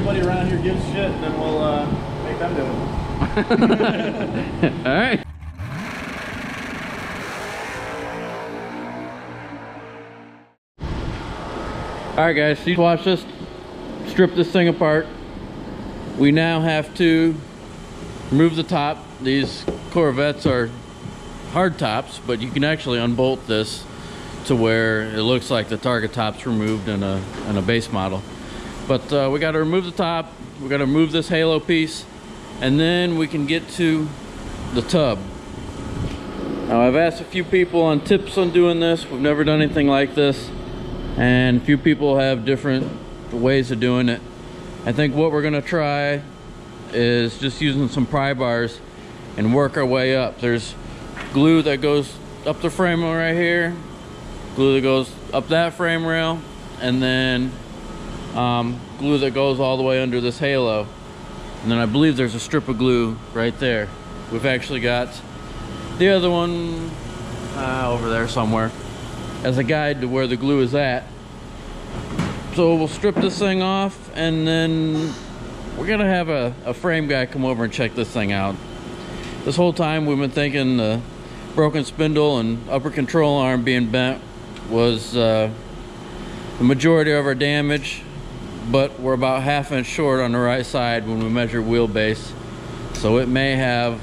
anybody around here gives shit, then we'll make them do it. All right. All right, guys, so you watch this, strip this thing apart. We now have to remove the top. These Corvettes are hard tops, but you can actually unbolt this to where it looks like the target top's removed in a base model. But we got to remove the top, we got to remove this halo piece, and then we can get to the tub. Now, I've asked a few people on tips on doing this. We've never done anything like this, and a few people have different ways of doing it. I think what we're gonna try is just using some pry bars and work our way up. There's glue that goes up the frame rail right here, glue that goes up that frame rail, and then glue that goes all the way under this halo. And then I believe there's a strip of glue right there. We've actually got the other one over there somewhere as a guide to where the glue is at. So we'll strip this thing off, and then we're gonna have a frame guy come over and check this thing out. This whole time we've been thinking the broken spindle and upper control arm being bent was the majority of our damage, but we're about ½ inch short on the right side when we measure wheelbase. So it may have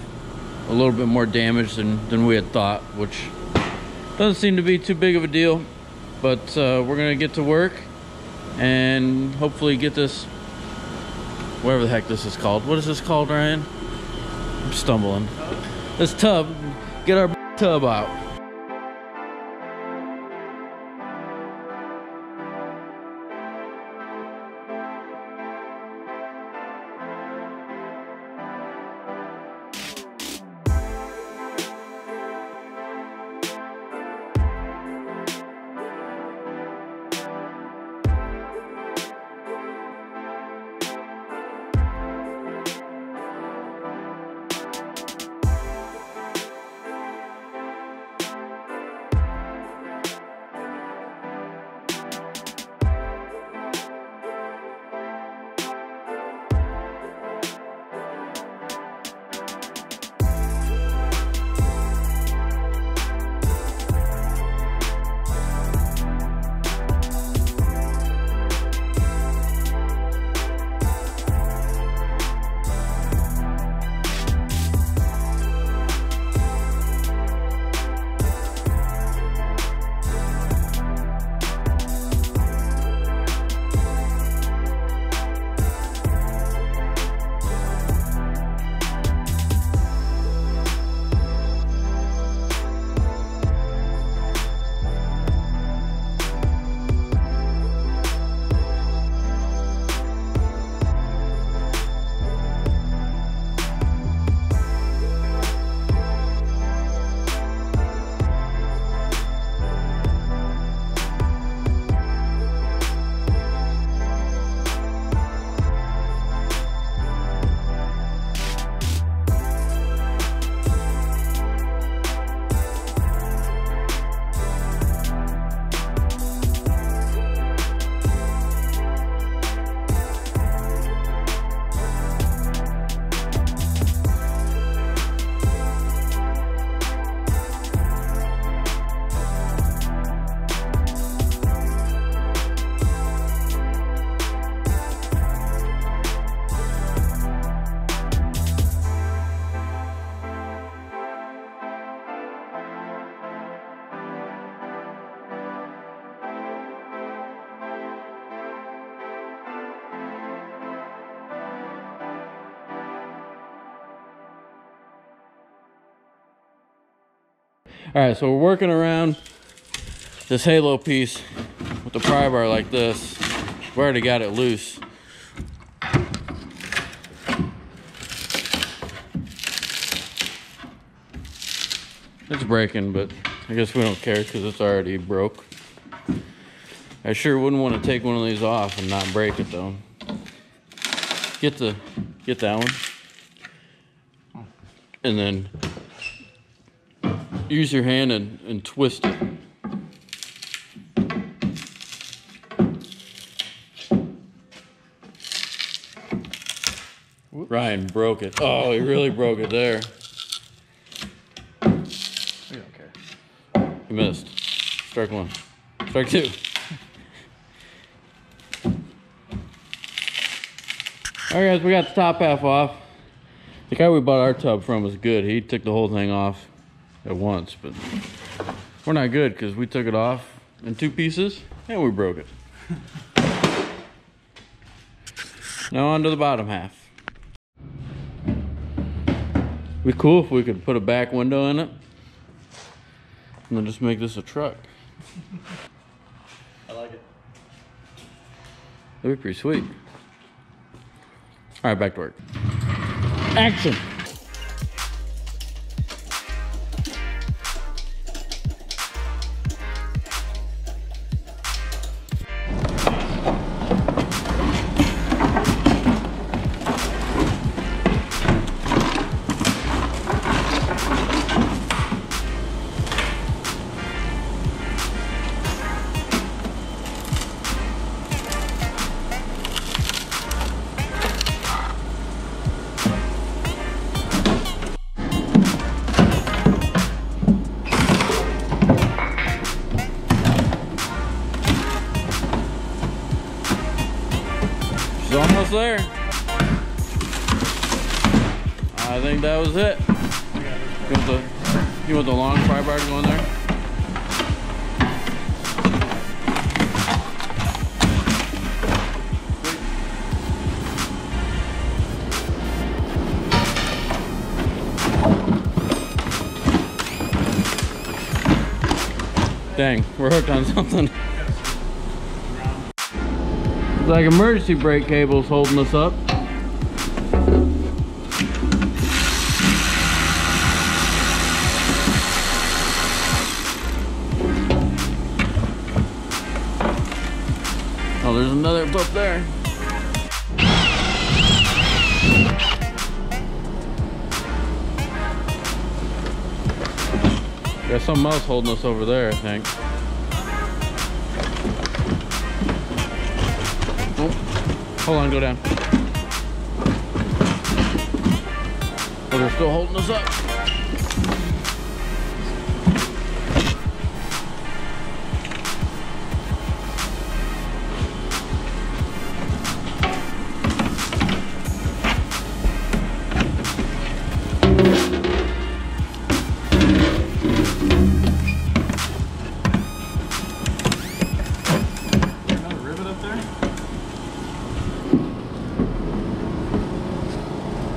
a little bit more damage than we had thought, which doesn't seem to be too big of a deal. But we're gonna get to work and hopefully get this, whatever the heck this is called. What is this called, Ryan? I'm stumbling. This tub, get our tub out. All right, so we're working around this halo piece with the pry bar like this. We've already got it loose. It's breaking, but I guess we don't care because it's already broke. I sure wouldn't want to take one of these off and not break it though. Get that one. And then use your hand and twist it. Ryan broke it. Oh, he really broke it there. We don't care. He missed. Strike one. Strike two. Alright guys, we got the top half off. The guy we bought our tub from was good. He took the whole thing off at once, but we're not good because we took it off in 2 pieces and we broke it. Now on to the bottom half. It'd be cool if we could put a back window in it and then just make this a truck. I like it. That'd be pretty sweet. All right, back to work. Action! She's almost there. I think that was it. You want the long pry bar to go in there? Dang, we're hooked on something. It's like emergency brake cables holding us up. Oh, there's another up there. Got something else holding us over there, I think. Oh, hold on, go down. Oh, they're still holding us up.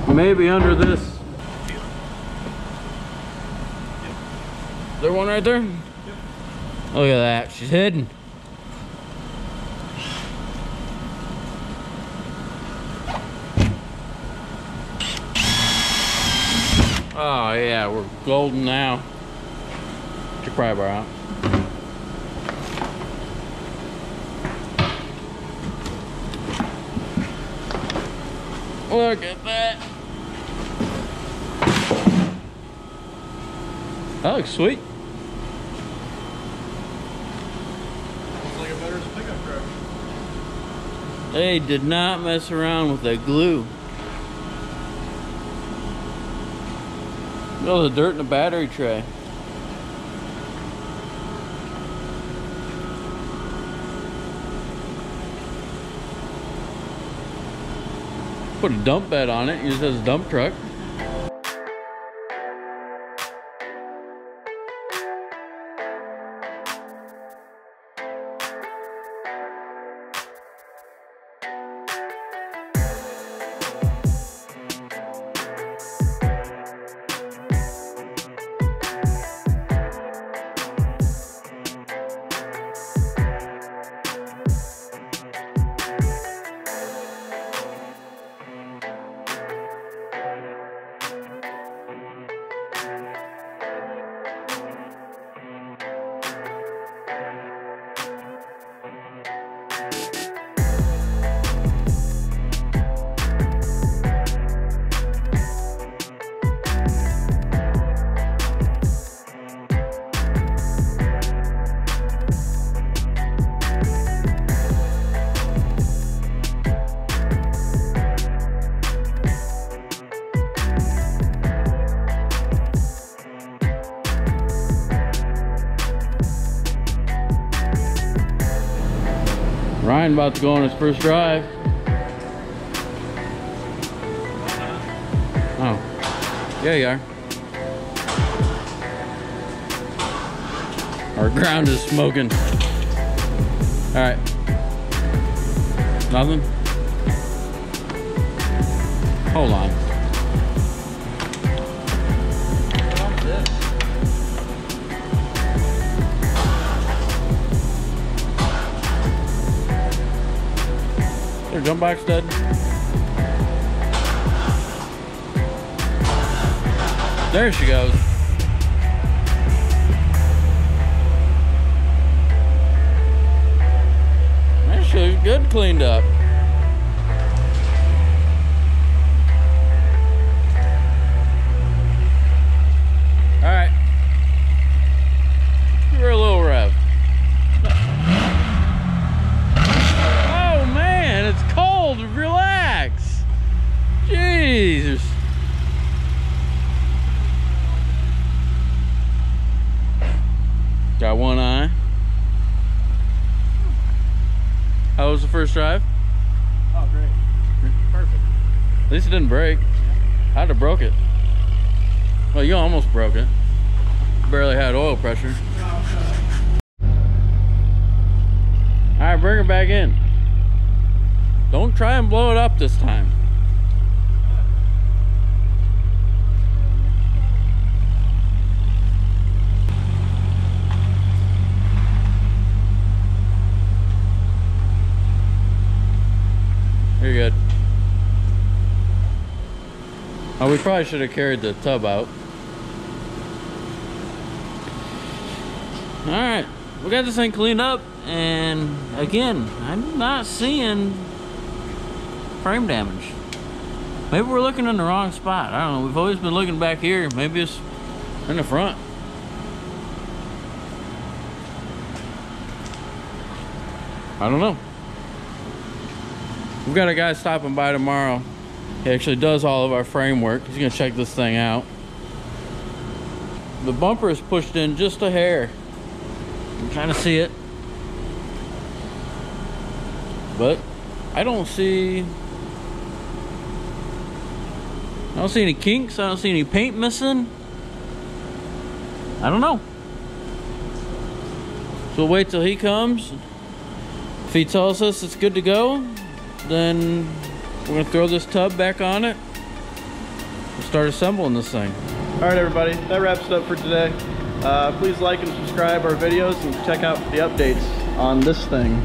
Maybe under this. Is there one right there? Yep. Look at that, she's hidden. Oh yeah, we're golden now. Get your pry bar out. Look at that. That looks sweet. Looks like it better as a pickup truck. They did not mess around with the glue. Oh, the dirt in the battery tray. Put a dump bed on it, use it as a dump truck. Ryan about to go on his first drive. Oh, yeah, you are. Our ground is smoking. All right. Nothing? Hold on. Their jump box dead. There she goes. That shoe's good cleaned up. All right. Give her a little rev. Oh man, it's cold. Relax. Jesus. Got one eye. How was the first drive? Oh, great. Perfect. At least it didn't break. I'd have broke it. Well, you almost broke it. Barely had oil pressure. Alright, bring her back in. Don't try and blow it up this time. You're good. Oh, we probably should have carried the tub out. Alright, we got this thing cleaned up, and again, I'm not seeing frame damage. Maybe we're looking in the wrong spot. I don't know. We've always been looking back here. Maybe it's in the front. I don't know. We've got a guy stopping by tomorrow. He actually does all of our framework. He's gonna check this thing out. The bumper is pushed in just a hair. I'm trying to see it. But I don't see any kinks. I don't see any paint missing. I don't know. So we'll wait till he comes. If he tells us it's good to go, then we're gonna throw this tub back on it and start assembling this thing. All right, everybody, that wraps it up for today. Please like and subscribe our videos and check out the updates on this thing.